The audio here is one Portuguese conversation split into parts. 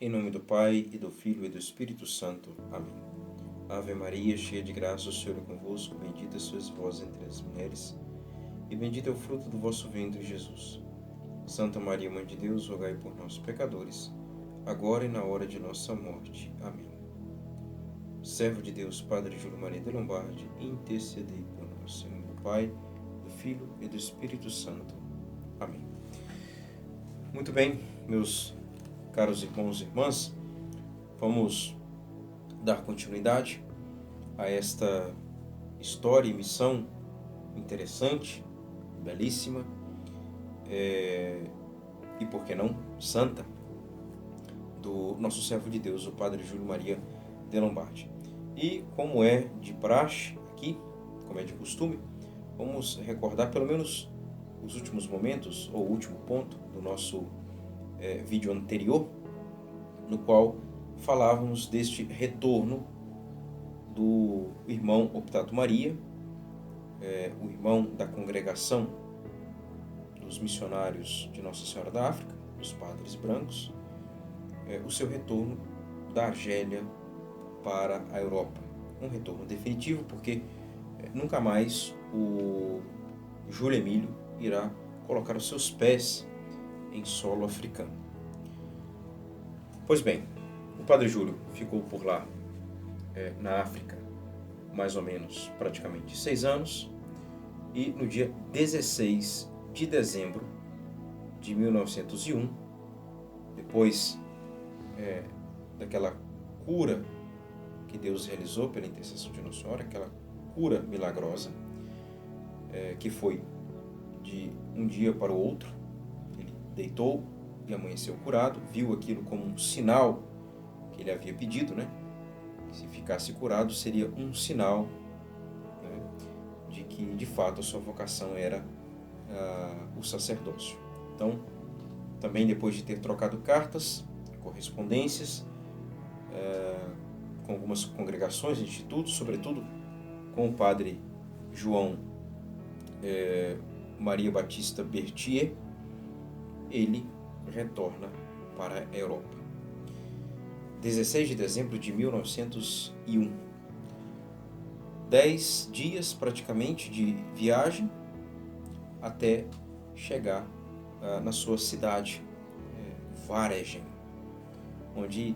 Em nome do Pai, e do Filho, e do Espírito Santo. Amém. Ave Maria, cheia de graça, o Senhor é convosco, bendita sois vós entre as mulheres, e bendito é o fruto do vosso ventre, Jesus. Santa Maria, Mãe de Deus, rogai por nós, pecadores, agora e na hora de nossa morte. Amém. Servo de Deus, Padre Júlio Maria de Lombardi, intercedei por nós. Em nome do Pai, do Filho e do Espírito Santo. Amém. Muito bem, meus caros irmãos e irmãs, vamos dar continuidade a esta história e missão interessante, belíssima, e por que não, santa, do nosso servo de Deus, o Padre Júlio Maria de Lombardi. E como é de praxe aqui, como é de costume, vamos recordar pelo menos os últimos momentos, ou o último ponto do nosso vídeo anterior, no qual falávamos deste retorno do irmão Optato Maria, o irmão da congregação dos missionários de Nossa Senhora da África, dos padres brancos, o seu retorno da Argélia para a Europa. Um retorno definitivo, porque nunca mais o Júlio Emílio irá colocar os seus pés em solo africano. Pois bem, o Padre Júlio ficou por lá, na África, mais ou menos, praticamente 6 anos, e no dia 16 de dezembro de 1901, depois daquela cura que Deus realizou pela intercessão de Nossa Senhora, aquela cura milagrosa, que foi de um dia para o outro. Ele deitou e amanheceu curado, viu aquilo como um sinal que ele havia pedido, né? Se ficasse curado, seria um sinal, né, de que, de fato, a sua vocação era o sacerdócio. Então, também depois de ter trocado cartas, correspondências, com algumas congregações, institutos, sobretudo com o padre João Maria Batista Berthier, ele retorna para a Europa. 16 de dezembro de 1901. 10 dias praticamente de viagem até chegar na sua cidade, Varegen, onde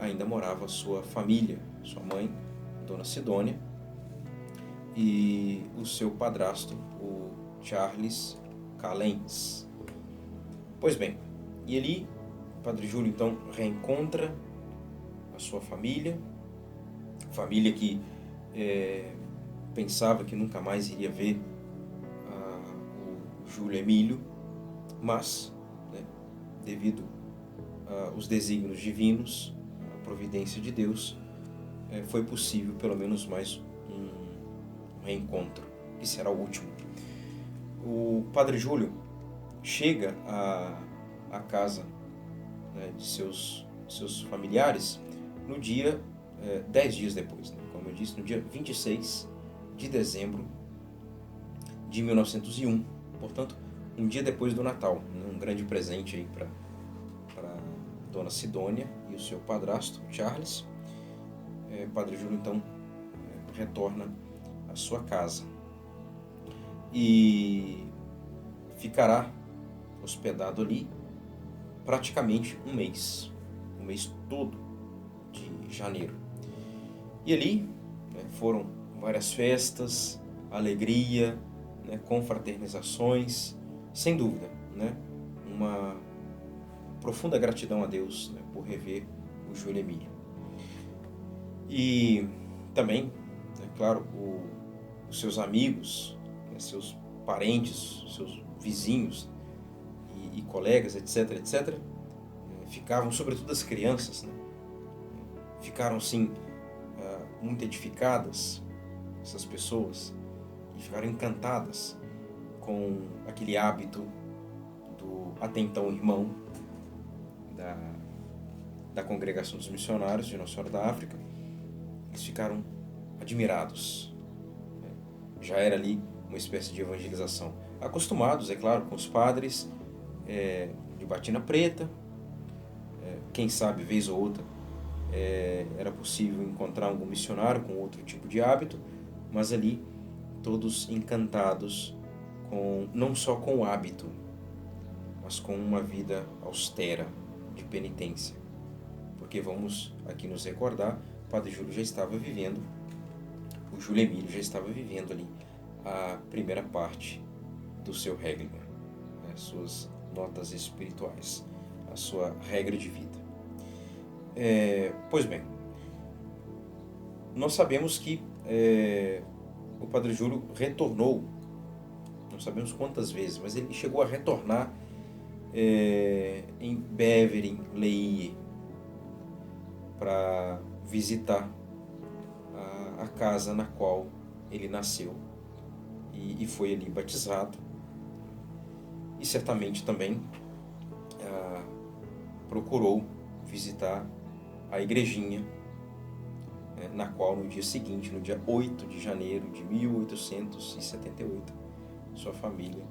ainda morava sua família, sua mãe, Dona Sidônia, e o seu padrasto, o Charles Calens. Pois bem, e ali o Padre Júlio então reencontra a sua família que pensava que nunca mais iria ver o Júlio Emílio, mas, devido aos desígnios divinos, a providência de Deus, foi possível pelo menos mais um reencontro, que será o último. O Padre Júlio chega à casa, de seus familiares no dia 10 dias depois, como eu disse, no dia 26 de dezembro de 1901, portanto, um dia depois do Natal, um grande presente aí para Dona Sidônia e o seu padrasto, Charles. Padre Júlio, então, retorna à sua casa e ficará hospedado ali praticamente um mês todo de janeiro. E ali foram várias festas, alegria, confraternizações, sem dúvida, uma profunda gratidão a Deus, por rever o Júlio Emílio. E também, claro, os seus amigos, seus parentes, seus vizinhos e colegas, etc., ficavam, sobretudo as crianças, ficaram, sim, muito edificadas, essas pessoas, e ficaram encantadas com aquele hábito do até então irmão da congregação dos missionários de Nossa Senhora da África. Eles ficaram admirados. Já era ali uma espécie de evangelização. Acostumados, é claro, com os padres de batina preta, quem sabe, vez ou outra, era possível encontrar algum missionário com outro tipo de hábito, mas ali todos encantados não só com o hábito, mas com uma vida austera de penitência. Porque vamos aqui nos recordar, o Padre Júlio já estava vivendo, o Júlio Emílio já estava vivendo ali a primeira parte do seu regra, as suas notas espirituais, a sua regra de vida. Pois bem, nós sabemos que o Padre Júlio retornou, não sabemos quantas vezes, mas ele chegou a retornar em Beveren, Leie, para visitar a casa na qual ele nasceu e foi ali batizado. E certamente também procurou visitar a igrejinha, na qual no dia seguinte, no dia 8 de janeiro de 1878, sua família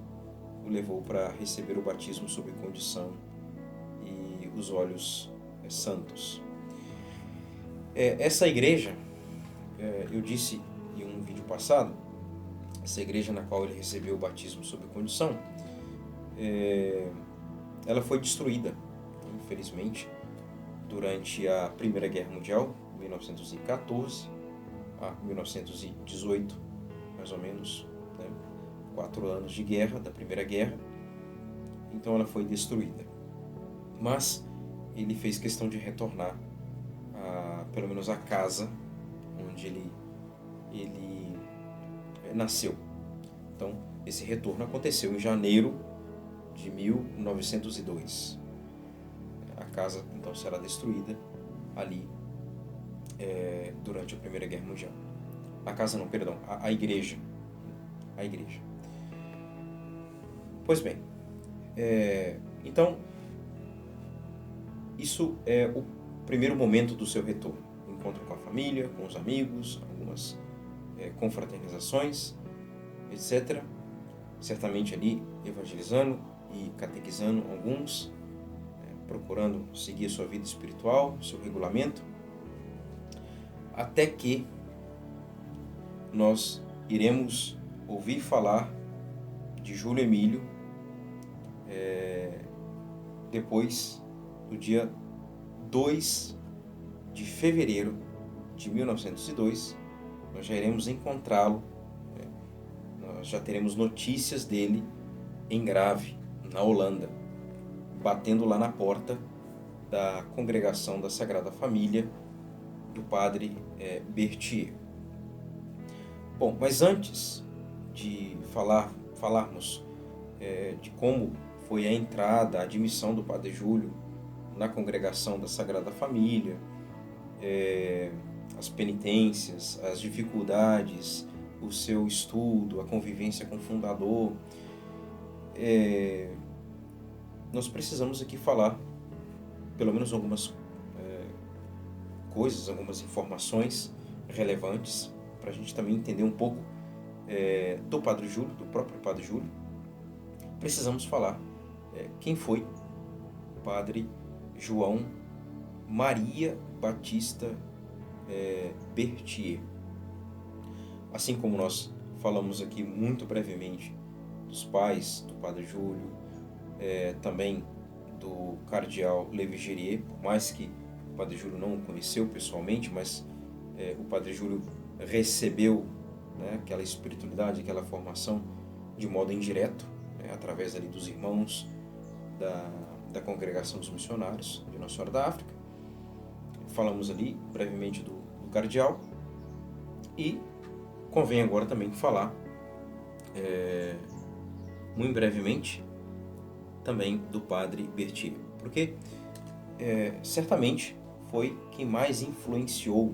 o levou para receber o batismo sob condição e os olhos santos. Essa igreja, eu disse em um vídeo passado, essa igreja na qual ele recebeu o batismo sob condição, ela foi destruída, infelizmente, durante a Primeira Guerra Mundial, 1914 a 1918, mais ou menos, 4 anos de guerra, da Primeira Guerra. Então ela foi destruída. Mas ele fez questão de retornar pelo menos a casa onde ele nasceu. Então esse retorno aconteceu em janeiro de 1902. A casa então será destruída ali durante a Primeira Guerra Mundial. A casa não, perdão, a igreja. A igreja. Pois bem, então isso é o primeiro momento do seu retorno. Encontro com a família, com os amigos, algumas confraternizações, etc. Certamente ali evangelizando e catequizando alguns, procurando seguir a sua vida espiritual, seu regulamento, até que nós iremos ouvir falar de Júlio Emílio depois do dia 2 de fevereiro de 1902. Nós já iremos encontrá-lo, nós já teremos notícias dele em Grave, na Holanda, batendo lá na porta da Congregação da Sagrada Família do Padre Berthier. Bom, mas antes de falarmos de como foi a entrada, a admissão do Padre Júlio na Congregação da Sagrada Família, as penitências, as dificuldades, o seu estudo, a convivência com o fundador, nós precisamos aqui falar pelo menos algumas coisas, algumas informações relevantes para a gente também entender um pouco do Padre Júlio, do próprio Padre Júlio. Precisamos falar quem foi o Padre João Maria Batista Berthier. Assim como nós falamos aqui muito brevemente dos pais do Padre Júlio, também do cardeal Levigerier, por mais que o Padre Júlio não o conheceu pessoalmente, mas o Padre Júlio recebeu aquela espiritualidade, aquela formação de modo indireto, através ali dos irmãos da Congregação dos Missionários de Nossa Senhora da África. Falamos ali brevemente do cardeal e convém agora também falar muito brevemente também do Padre Berthier, porque certamente foi quem mais influenciou,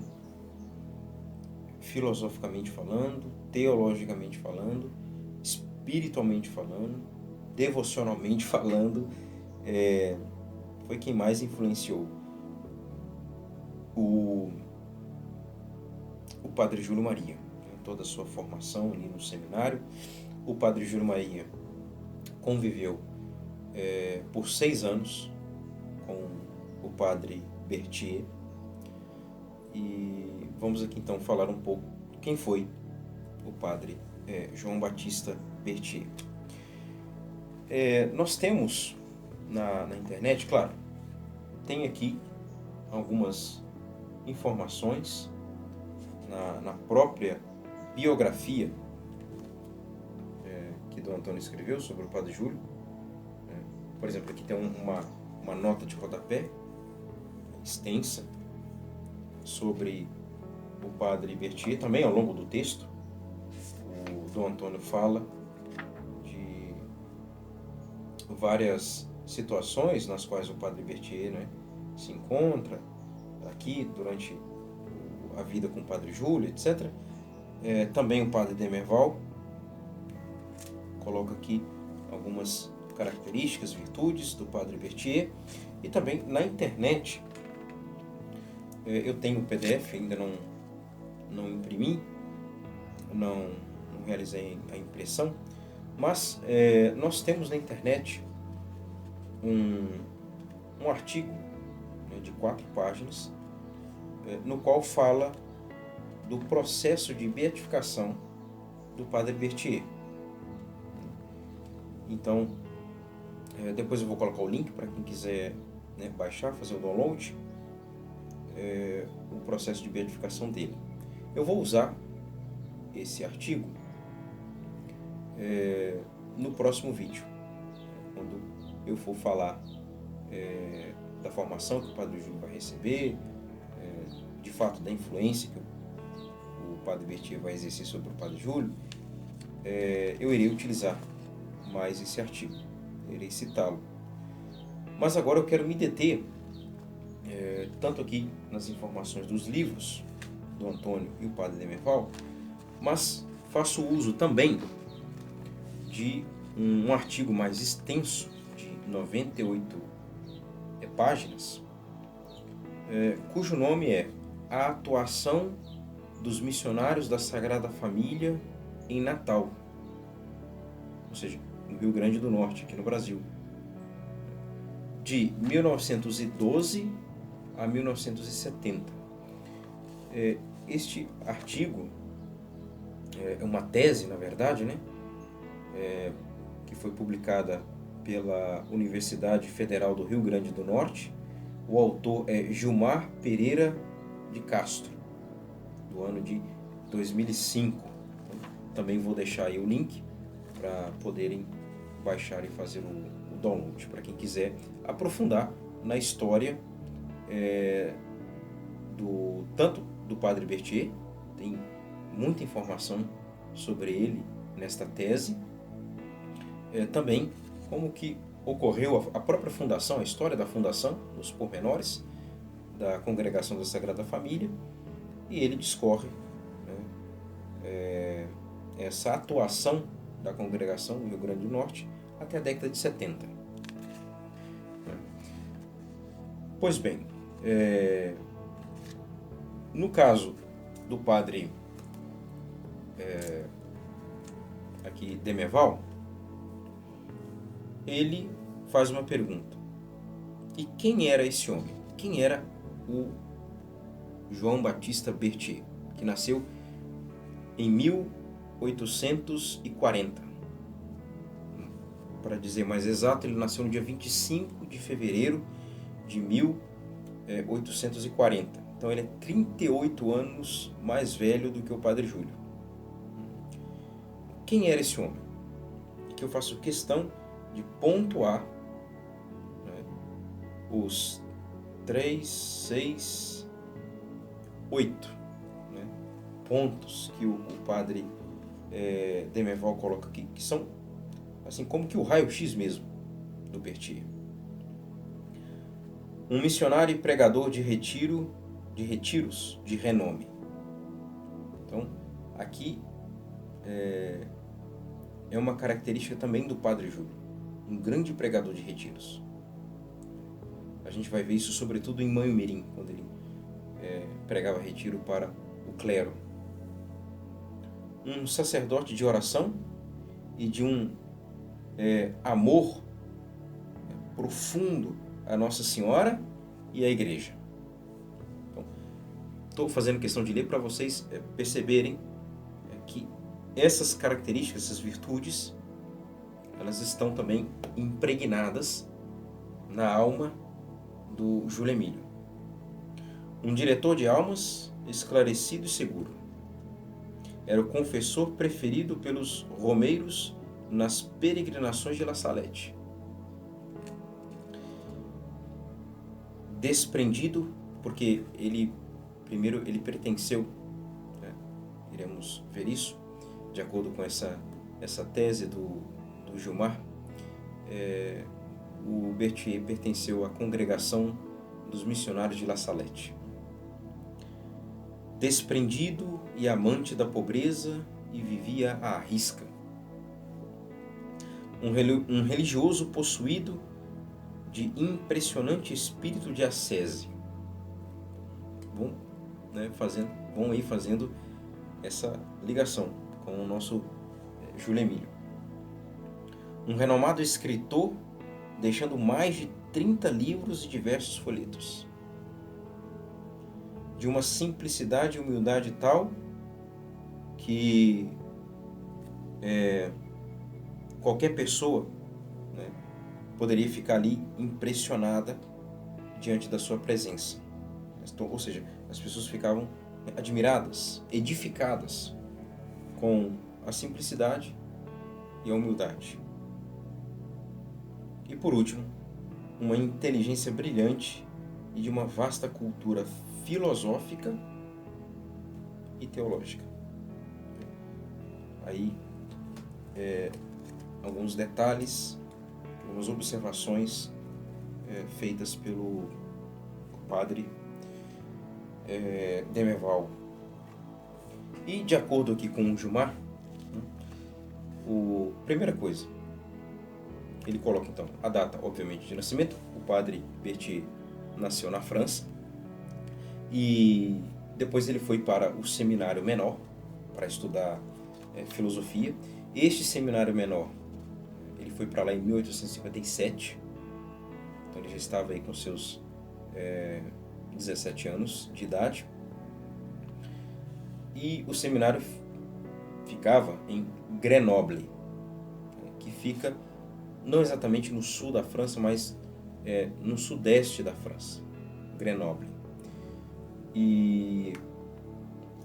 filosoficamente falando, teologicamente falando, espiritualmente falando, devocionalmente falando, foi quem mais influenciou o Padre Júlio Maria, em toda a sua formação ali no seminário. O Padre Júlio Maria conviveu por 6 anos com o padre Berthier. E vamos aqui então falar um pouco quem foi o padre João Batista Berthier. Nós temos na internet, claro, tem aqui algumas informações na própria biografia que Dom Antônio escreveu sobre o padre Júlio. Por exemplo, aqui tem uma nota de rodapé extensa sobre o padre Berthier. Também ao longo do texto, o Dom Antônio fala de várias situações nas quais o padre Berthier, né, se encontra aqui durante a vida com o padre Júlio, etc. Também o padre Demerval coloca aqui algumas características, virtudes do padre Berthier. E também na internet, eu tenho o PDF, ainda não imprimi, não realizei a impressão, mas nós temos na internet um artigo, né, de 4 páginas, no qual fala do processo de beatificação do padre Berthier. Então, depois eu vou colocar o link para quem quiser, né, baixar, fazer o download, o processo de beatificação dele. Eu vou usar esse artigo no próximo vídeo, quando eu for falar da formação que o padre Júlio vai receber, de fato da influência que o padre Berthier vai exercer sobre o padre Júlio. Eu irei utilizar mais esse artigo, irei citá-lo. Mas agora eu quero me deter tanto aqui nas informações dos livros do Antônio e o padre Demerval, mas faço uso também de um artigo mais extenso, de 98 páginas, cujo nome é A Atuação dos Missionários da Sagrada Família em Natal, ou seja, no Rio Grande do Norte, aqui no Brasil, de 1912 a 1970. Este artigo é uma tese, na verdade, né, que foi publicada pela Universidade Federal do Rio Grande do Norte. O autor é Gilmar Pereira de Castro, do ano de 2005. Também vou deixar aí o link para poderem baixar e fazer o download, para quem quiser aprofundar na história tanto do padre Berthier. Tem muita informação sobre ele nesta tese, também como que ocorreu a própria fundação, a história da fundação, nos pormenores da Congregação da Sagrada Família, e ele discorre, né, essa atuação da congregação no Rio Grande do Norte até a década de 70. Pois bem, no caso do padre aqui Demerval, ele faz uma pergunta: e quem era esse homem? Quem era o João Batista Berthier, que nasceu em 1840? Para dizer mais exato, ele nasceu no dia 25 de fevereiro de 1840. Então ele é 38 anos mais velho do que o padre Júlio. Quem era esse homem? Que eu faço questão de pontuar, né, os 3, 6, 8, né, pontos que o padre Demerval coloca aqui, que são assim como que o raio-x mesmo do Berthier. Um missionário e pregador de retiros de renome. Então, aqui é uma característica também do padre Júlio, um grande pregador de retiros. A gente vai ver isso sobretudo em Manhumirim, quando ele pregava retiro para o clero. Um sacerdote de oração e de um amor profundo a Nossa Senhora e a igreja. Estou fazendo questão de ler para vocês perceberem que essas características, essas virtudes, elas estão também impregnadas na alma do Júlio Emílio. Um diretor de almas esclarecido e seguro. Era o confessor preferido pelos romeiros nas peregrinações de La Salette. Desprendido, porque ele pertenceu, né? Iremos ver isso, de acordo com essa tese do Gilmar. O Berthier pertenceu à congregação dos missionários de La Salette. Desprendido e amante da pobreza, e vivia à risca. Um religioso possuído de impressionante espírito de ascese. Vão aí fazendo essa ligação com o nosso Júlio Emílio. Um renomado escritor, deixando mais de 30 livros e diversos folhetos. De uma simplicidade e humildade tal que qualquer pessoa, né, poderia ficar ali impressionada diante da sua presença. Ou seja, as pessoas ficavam admiradas, edificadas com a simplicidade e a humildade. E por último, uma inteligência brilhante e de uma vasta cultura filosófica e teológica. Aí, alguns detalhes, algumas observações feitas pelo padre Demerval. E de acordo aqui com o Gilmar, primeira coisa, ele coloca então a data, obviamente, de nascimento. O padre Berthier nasceu na França e depois ele foi para o seminário menor para estudar filosofia. Este seminário menor, ele foi para lá em 1857, então ele já estava aí com seus 17 anos de idade. E o seminário ficava em Grenoble, que fica não exatamente no sul da França, mas no sudeste da França, Grenoble. E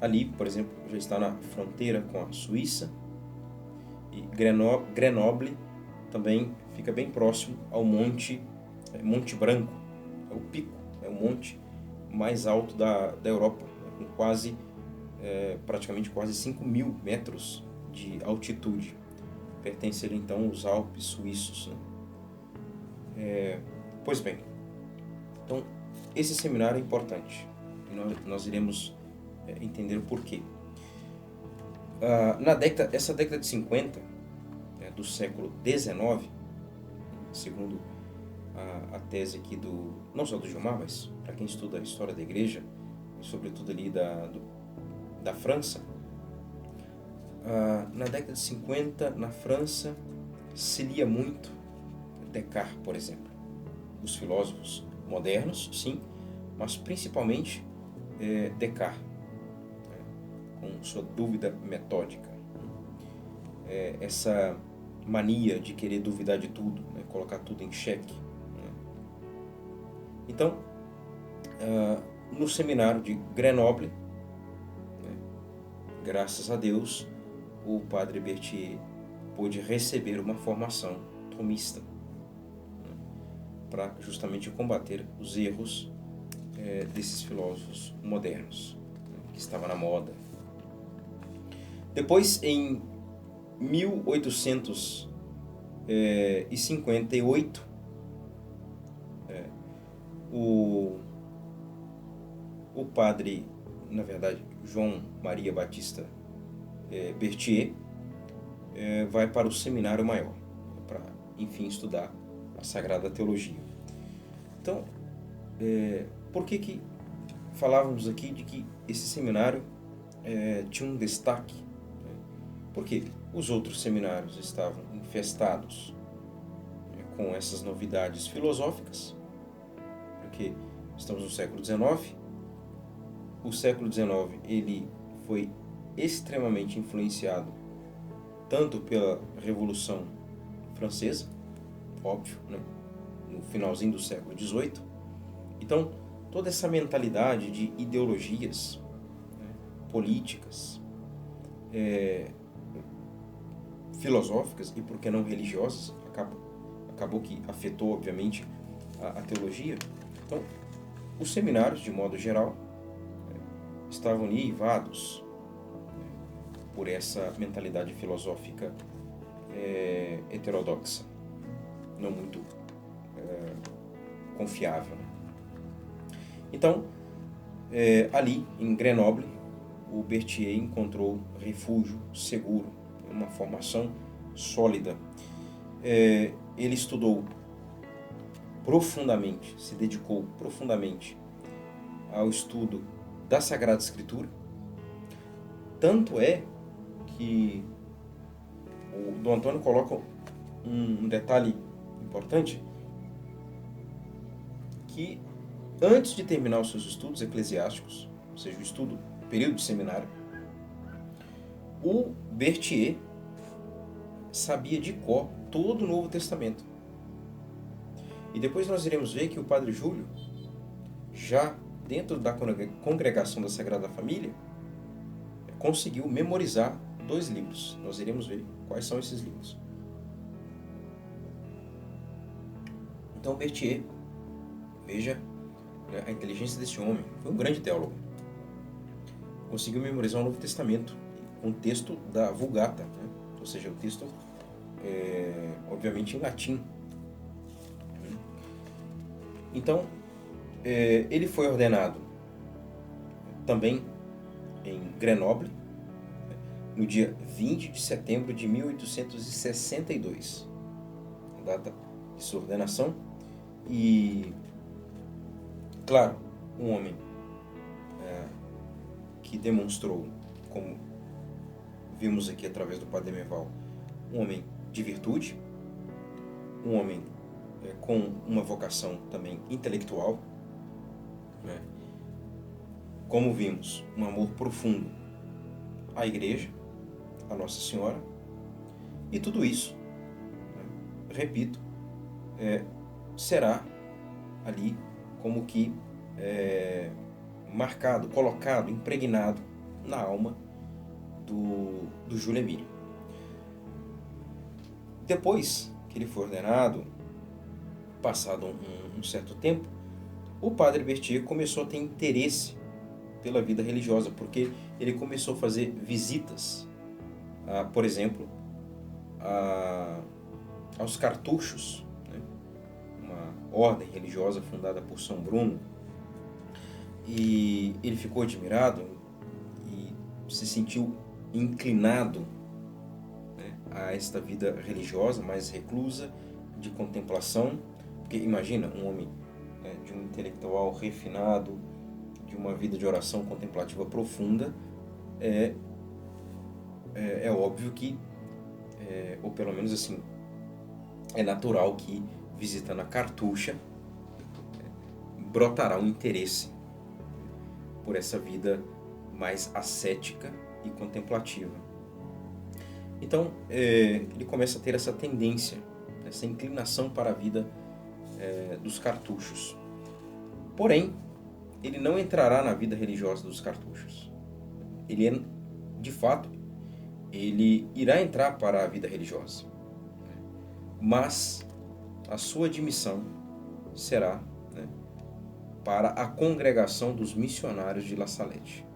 ali, por exemplo, já está na fronteira com a Suíça, e Grenoble também fica bem próximo ao Monte Branco, é o pico, é o monte mais alto da Europa, com praticamente quase 5.000 metros de altitude. Pertence ele então aos Alpes suíços, né? Pois bem, então esse seminário é importante e nós iremos entender o porquê. Essa década de 50, do século XIX, segundo a tese aqui não só do Gilmar, mas para quem estuda a história da igreja, sobretudo ali da França, na década de 50, na França, se lia muito Descartes, por exemplo. Os filósofos modernos, sim, mas principalmente Descartes, com sua dúvida metódica. Essa mania de querer duvidar de tudo, colocar tudo em xeque. Então, no seminário de Grenoble, graças a Deus, o padre Berthier pôde receber uma formação tomista, para justamente combater os erros desses filósofos modernos, que estavam na moda. Depois, em 1858, o padre, na verdade, João Maria Batista Berthier, vai para o seminário maior, para, enfim, estudar a Sagrada Teologia. Então, por que falávamos aqui de que esse seminário tinha um destaque? Porque os outros seminários estavam infestados com essas novidades filosóficas, porque estamos no século XIX. O século XIX ele foi extremamente influenciado tanto pela Revolução Francesa, óbvio, né? No finalzinho do século XVIII. Então, toda essa mentalidade de ideologias, né, políticas, filosóficas e, por que não, religiosas, acabou que afetou, obviamente, a teologia. Então, os seminários, de modo geral, estavam eivados por essa mentalidade filosófica heterodoxa, não muito confiável. Então, ali em Grenoble, o Berthier encontrou refúgio seguro, uma formação sólida. Ele estudou profundamente, se dedicou profundamente ao estudo da Sagrada Escritura. Tanto é que o Dom Antônio coloca um detalhe importante, que antes de terminar os seus estudos eclesiásticos, ou seja, o período de seminário, o Berthier sabia de cor todo o Novo Testamento. E depois nós iremos ver que o Padre Júlio, já dentro da congregação da Sagrada Família, conseguiu memorizar 2 livros. Nós iremos ver quais são esses livros. Então, Berthier, veja a inteligência desse homem, foi um grande teólogo. Conseguiu memorizar o Novo Testamento, com o texto da Vulgata, né? Ou seja, o texto, obviamente, em latim. Então, ele foi ordenado também em Grenoble, no dia 20 de setembro de 1862, a data de sua ordenação. E, claro, um homem que demonstrou, como vimos aqui através do Padre Merval, um homem de virtude, um homem com uma vocação também intelectual, né? Como vimos, um amor profundo à Igreja, à Nossa Senhora, e tudo isso, né, repito, será ali como que marcado, colocado, impregnado na alma do Júlio Emílio. Depois que ele foi ordenado, passado um certo tempo, o Padre Berthier começou a ter interesse pela vida religiosa, porque ele começou a fazer visitas, por exemplo, aos cartuchos, né? Uma ordem religiosa fundada por São Bruno, e ele ficou admirado e se sentiu inclinado, né, a esta vida religiosa mais reclusa, de contemplação, porque imagina um homem, né, de um intelectual refinado, de uma vida de oração contemplativa profunda, é óbvio que, ou pelo menos assim, é natural que, visitando a cartucha, brotará um interesse por essa vida mais ascética e contemplativa. Então, ele começa a ter essa tendência, essa inclinação para a vida dos cartuchos. Porém, ele não entrará na vida religiosa dos cartuchos. Ele, de fato, ele irá entrar para a vida religiosa. Mas a sua admissão será, né, para a congregação dos missionários de La Salette.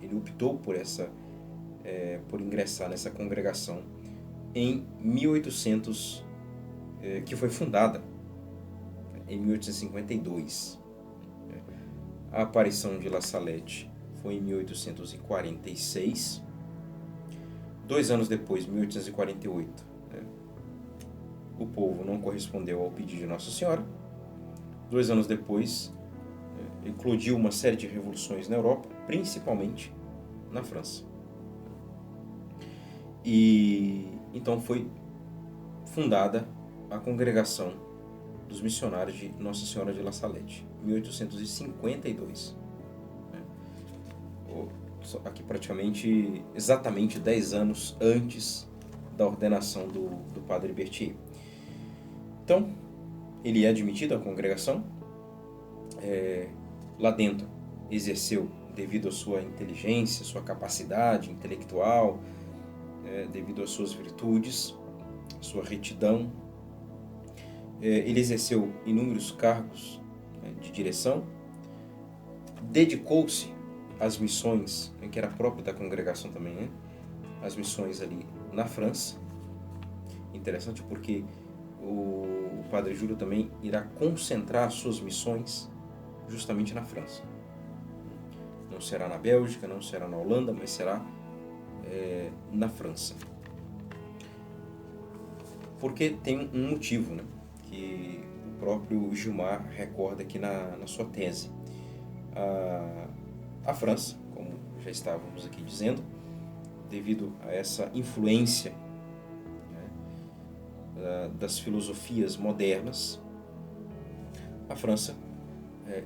Ele optou por ingressar nessa congregação em 1800, que foi fundada em 1852. A aparição de La Salette foi em 1846. 2 anos depois, 1848, o povo não correspondeu ao pedido de Nossa Senhora. 2 anos depois, eclodiu uma série de revoluções na Europa, principalmente na França. E então foi fundada a Congregação dos Missionários de Nossa Senhora de La Salette, 1852. Aqui praticamente exatamente 10 anos antes da ordenação do padre Berthier. Então, ele é admitido à congregação. Lá dentro, exerceu, devido à sua inteligência, sua capacidade intelectual, devido às suas virtudes, sua retidão. Ele exerceu inúmeros cargos de direção, dedicou-se às missões, que era próprio da congregação também, as missões ali na França. Interessante porque o padre Júlio também irá concentrar suas missões justamente na França. Não será na Bélgica, não será na Holanda, mas será na França. Porque tem um motivo, né, que o próprio Gilmar recorda aqui na sua tese. A França, como já estávamos aqui dizendo, devido a essa influência, né, das filosofias modernas, a França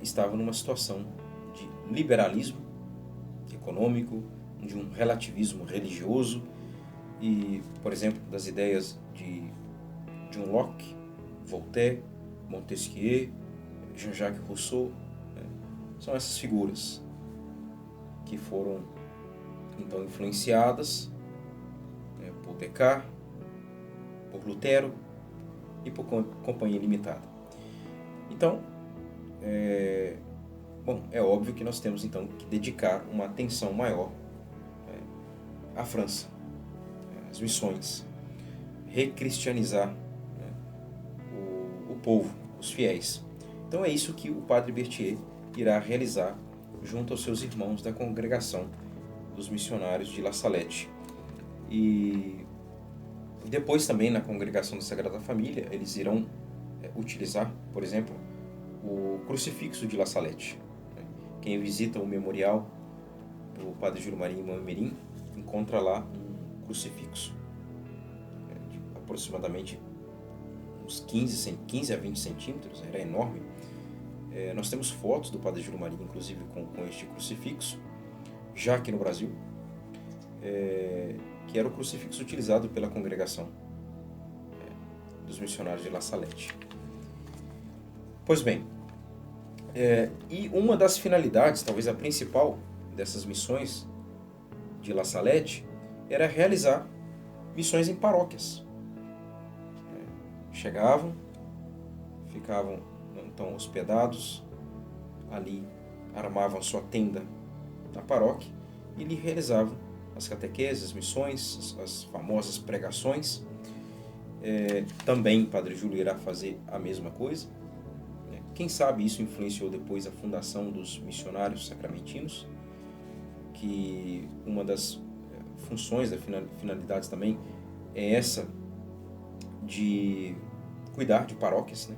estava numa situação de liberalismo econômico, de um relativismo religioso e, por exemplo, das ideias de John Locke, Voltaire, Montesquieu, Jean-Jacques Rousseau, né? São essas figuras que foram então influenciadas por Descartes, por Lutero e por Companhia Limitada. Então, é óbvio que nós temos então que dedicar uma atenção maior à França, às missões, recristianizar o povo, os fiéis. Então é isso que o padre Berthier irá realizar junto aos seus irmãos da congregação dos missionários de La Salette. E depois também na congregação da Sagrada Família eles irão utilizar, por exemplo, o crucifixo de La Salette. Quem visita o memorial do padre Júlio Maria em Montmirim encontra lá um crucifixo de aproximadamente uns 15 a 20 centímetros, era enorme. Nós temos fotos do padre Júlio Maria, inclusive com este crucifixo, já aqui no Brasil, que era o crucifixo utilizado pela congregação dos missionários de La Salette. Pois bem, e uma das finalidades, talvez a principal dessas missões de La Salette, era realizar missões em paróquias. Chegavam, ficavam então hospedados ali, armavam sua tenda na paróquia e lhe realizavam as catequeses, as missões, as famosas pregações. Também o padre Júlio irá fazer a mesma coisa. Quem sabe isso influenciou depois a fundação dos missionários sacramentinos, que uma das funções, das finalidades também é essa de cuidar de paróquias, né?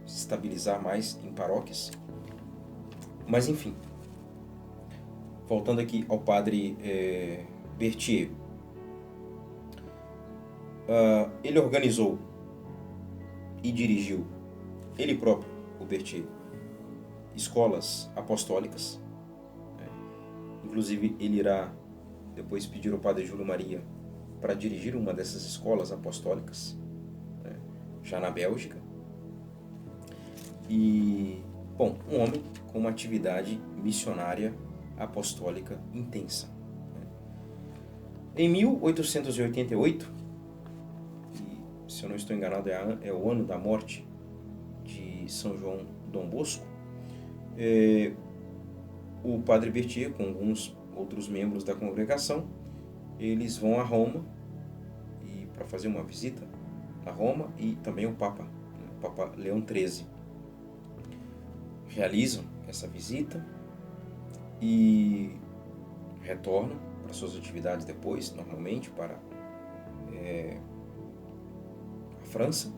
Se estabilizar mais em paróquias. Mas enfim, voltando aqui ao padre Berthier, ele organizou e dirigiu, ele próprio, o Berthier, escolas apostólicas. Inclusive ele irá depois pedir ao padre Júlio Maria para dirigir uma dessas escolas apostólicas, já na Bélgica. E, um homem com uma atividade missionária apostólica intensa. Em 1888, e, se eu não estou enganado, é o ano da morte de São João Dom Bosco, o padre Berthier, com alguns outros membros da congregação, eles vão a Roma para fazer uma visita a Roma, e também o Papa Leão XIII. Realizam essa visita e retornam para suas atividades depois, normalmente para a França.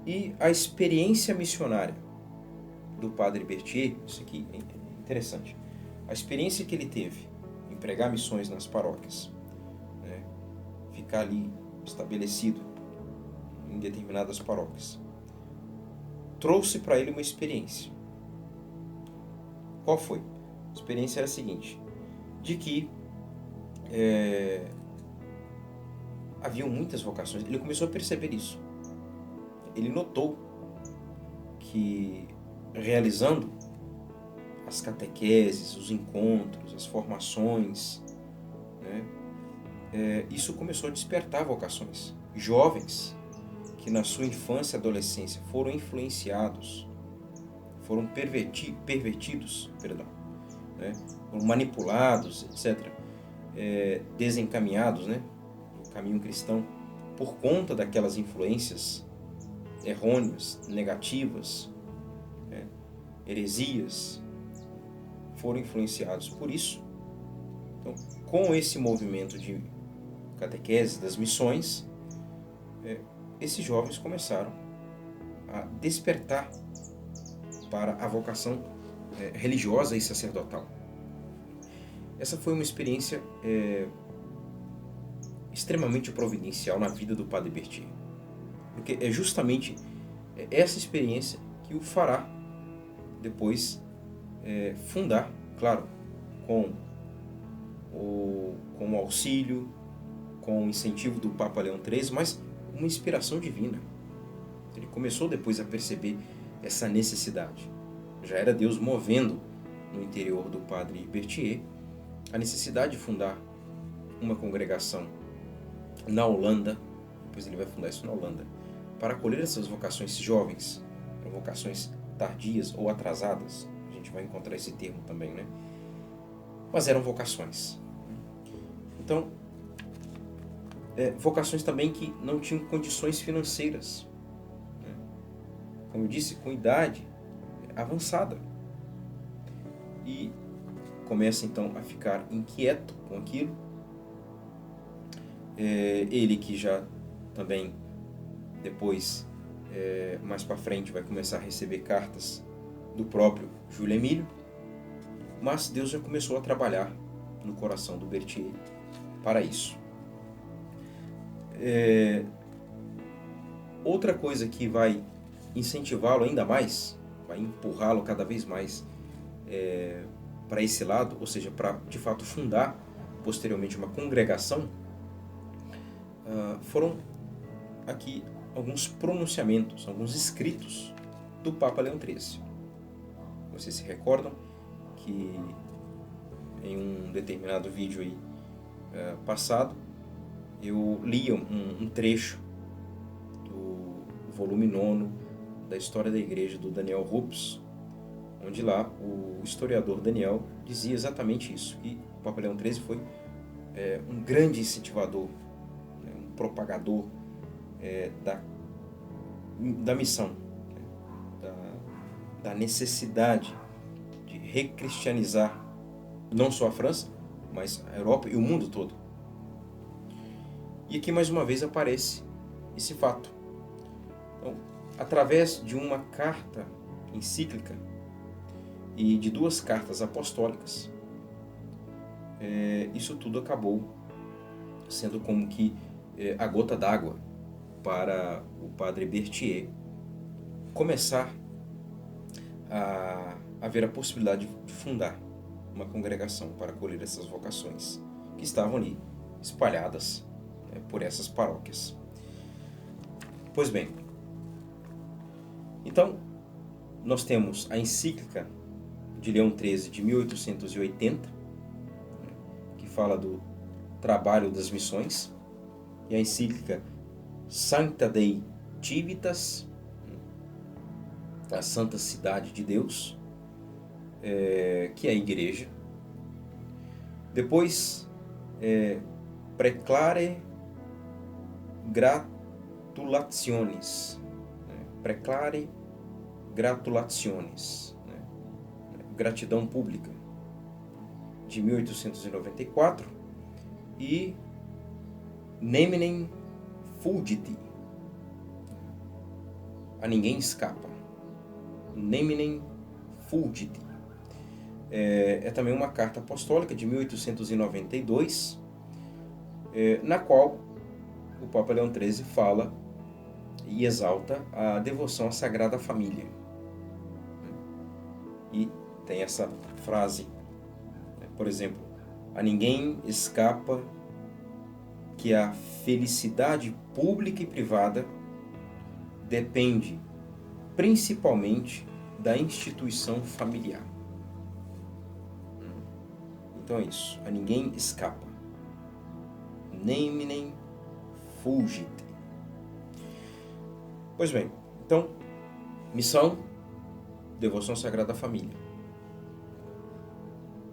E a experiência missionária do padre Berthier, isso aqui é interessante, a experiência que ele teve em pregar missões nas paróquias, ficar ali estabelecido em determinadas paróquias, trouxe para ele uma experiência. Qual foi? A experiência era a seguinte, de que haviam muitas vocações. Ele começou a perceber isso. Ele notou que, realizando as catequeses, os encontros, as formações, né, isso começou a despertar vocações. Jovens que na sua infância e adolescência foram influenciados, foram pervertidos, né, foram manipulados, etc., desencaminhados, né, no caminho cristão, por conta daquelas influências errôneas, negativas, né, heresias, foram influenciados por isso. Então, com esse movimento de catequese, das missões, esses jovens começaram a despertar para a vocação religiosa e sacerdotal. Essa foi uma experiência extremamente providencial na vida do Padre Berthier, porque é justamente essa experiência que o fará depois fundar, claro, com o auxílio, com o incentivo do Papa Leão XIII, mas uma inspiração divina. Ele começou depois a perceber essa necessidade. Já era Deus movendo no interior do Padre Berthier a necessidade de fundar uma congregação na Holanda, depois ele vai fundar isso na Holanda, para acolher essas vocações jovens, vocações tardias ou atrasadas, a gente vai encontrar esse termo também, né? Mas eram vocações. Então, vocações também que não tinham condições financeiras, né? Como eu disse, com idade avançada. E começa então a ficar inquieto com aquilo. Ele que já também depois, mais para frente, vai começar a receber cartas do próprio Júlio Emílio, mas Deus já começou a trabalhar no coração do Berthier para isso. Outra coisa que vai incentivá-lo ainda mais, vai empurrá-lo cada vez mais para esse lado, ou seja, para de fato fundar posteriormente uma congregação, foram aqui alguns pronunciamentos, alguns escritos do Papa Leão XIII. Vocês se recordam que em um determinado vídeo aí, passado, eu li um trecho do volume 9 da História da Igreja do Daniel Rups, onde lá o historiador Daniel dizia exatamente isso, que o Papa Leão XIII foi um grande incentivador, né, um propagador da missão, né, da necessidade de recristianizar não só a França, mas a Europa e o mundo todo. E aqui mais uma vez aparece esse fato. Então, através de uma carta encíclica e de 2 cartas apostólicas, isso tudo acabou sendo como que a gota d'água para o Padre Berthier começar a ver a possibilidade de fundar uma congregação para acolher essas vocações que estavam ali espalhadas por essas paróquias. Pois bem, então nós temos a encíclica de Leão XIII de 1880, que fala do trabalho das missões, e a encíclica Sancta Dei Civitas, a Santa Cidade de Deus, que é a Igreja. Depois, Preclare Gratulationes, Preclare Gratulationes, Gratidão Pública, de 1894, e Neminem Fugiti, a ninguém escapa, Neminem Fugiti. É também uma carta apostólica de 1892, na qual o Papa Leão XIII fala e exalta a devoção à Sagrada Família. E tem essa frase, por exemplo, a ninguém escapa que a felicidade pública e privada depende principalmente da instituição familiar. Então é isso, a ninguém escapa. Neminem fugit. Pois bem, então, missão, devoção à Sagrada Família.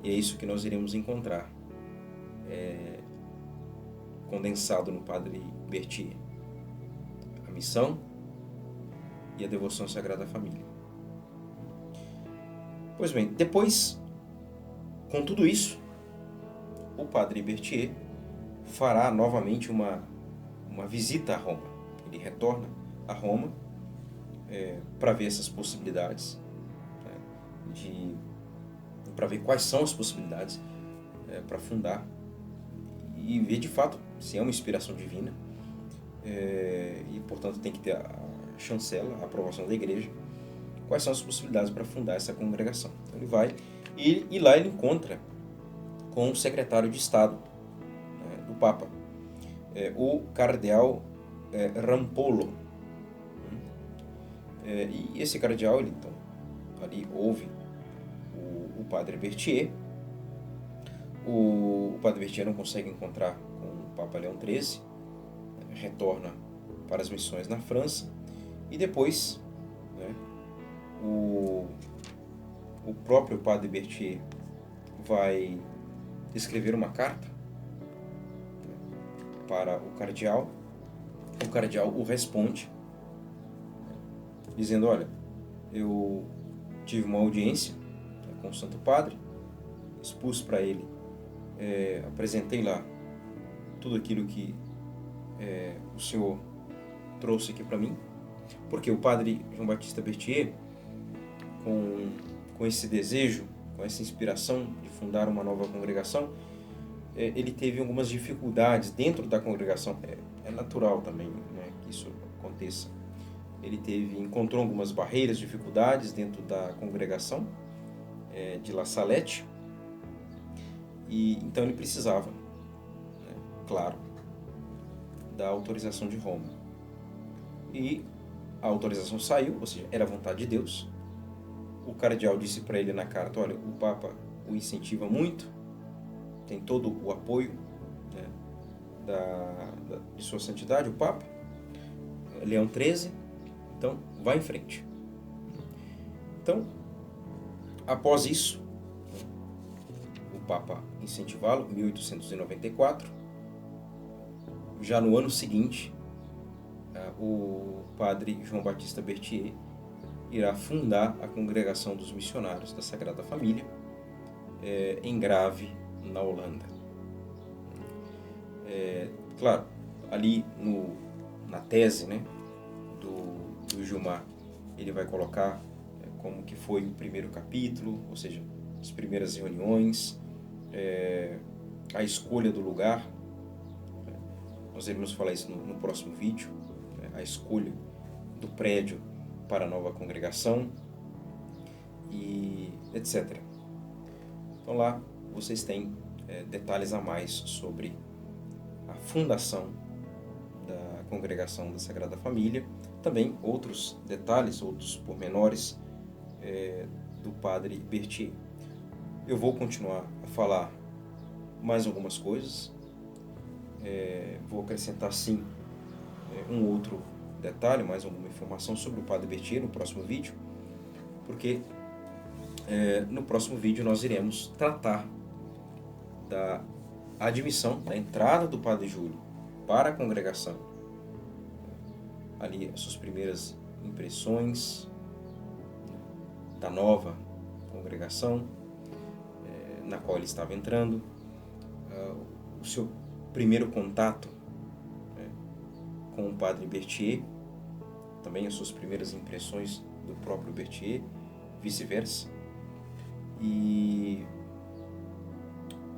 E é isso que nós iremos encontrar condensado no Padre Berthier. A missão e a devoção à Sagrada Família. Pois bem, depois, com tudo isso, o Padre Berthier fará novamente uma visita a Roma. Ele retorna a Roma para ver essas possibilidades, para ver quais são as possibilidades para fundar e ver de fato se é uma inspiração divina e, portanto, tem que ter a chancela, a aprovação da igreja, quais são as possibilidades para fundar essa congregação. Então ele vai e lá ele encontra com o secretário de Estado do Papa, o cardeal Rampolo. E esse cardeal, ele então ali ouve o Padre Berthier. O Padre Berthier não consegue encontrar com o Papa Leão XIII, retorna para as missões na França e depois o próprio Padre Berthier vai escrever uma carta para o cardeal o responde dizendo: olha, eu tive uma audiência com o Santo Padre, expus para ele, apresentei lá tudo aquilo que o senhor trouxe aqui para mim, porque o Padre João Batista Berthier, com esse desejo, com essa inspiração de fundar uma nova congregação, ele teve algumas dificuldades dentro da congregação. É natural também, que isso aconteça. Ele encontrou algumas barreiras, dificuldades dentro da congregação de La Salette, e então ele precisava, claro, da autorização de Roma. E a autorização saiu, ou seja, era a vontade de Deus. O cardeal disse para ele na carta: olha, o Papa o incentiva muito, tem todo o apoio de sua santidade, o Papa Leão XIII, então vá em frente. Então, após isso, o Papa incentivá-lo, 1894. Já no ano seguinte, o Padre João Batista Berthier irá fundar a Congregação dos Missionários da Sagrada Família em Grave, na Holanda. Claro, ali na tese do Gilmar, ele vai colocar como que foi o primeiro capítulo, ou seja, as primeiras reuniões, a escolha do lugar. Nós iremos falar isso no próximo vídeo, a escolha do prédio para a nova congregação e etc. Então lá vocês têm detalhes a mais sobre a fundação da Congregação da Sagrada Família, também outros detalhes, outros pormenores do Padre Berthier. Eu vou continuar a falar mais algumas coisas, vou acrescentar sim um outro detalhe, mais alguma informação sobre o Padre Berthier no próximo vídeo, porque no próximo vídeo nós iremos tratar da admissão, da entrada do Padre Júlio para a congregação, ali as suas primeiras impressões da nova congregação na qual ele estava entrando, o seu primeiro contato com o Padre Berthier, também as suas primeiras impressões do próprio Berthier, vice-versa. E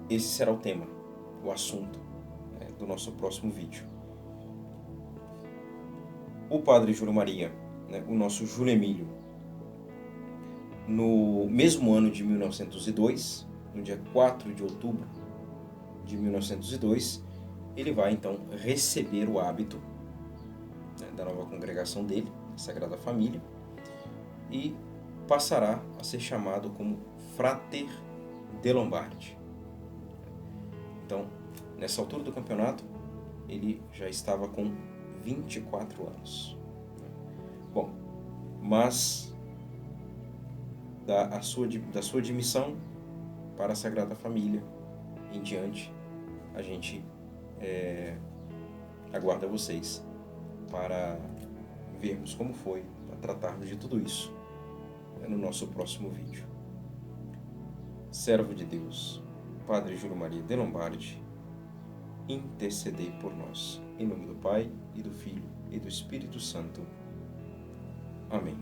esse será o tema, o assunto do nosso próximo vídeo. o Padre Júlio Maria, né, o nosso Júlio Emílio, no mesmo ano de 1902, no dia 4 de outubro de 1902, ele vai então receber o hábito, né, da nova congregação dele, a Sagrada Família, e passará a ser chamado como Frater de Lombardi. Então, nessa altura do campeonato, ele já estava com 24 anos. Bom, mas da sua admissão para a Sagrada Família em diante, a gente aguarda vocês para vermos como foi, para tratarmos de tudo isso no nosso próximo vídeo. Servo de Deus, Padre Júlio Maria de Lombardi, intercedei por nós. Em nome do Pai, e do Filho, e do Espírito Santo. Amém.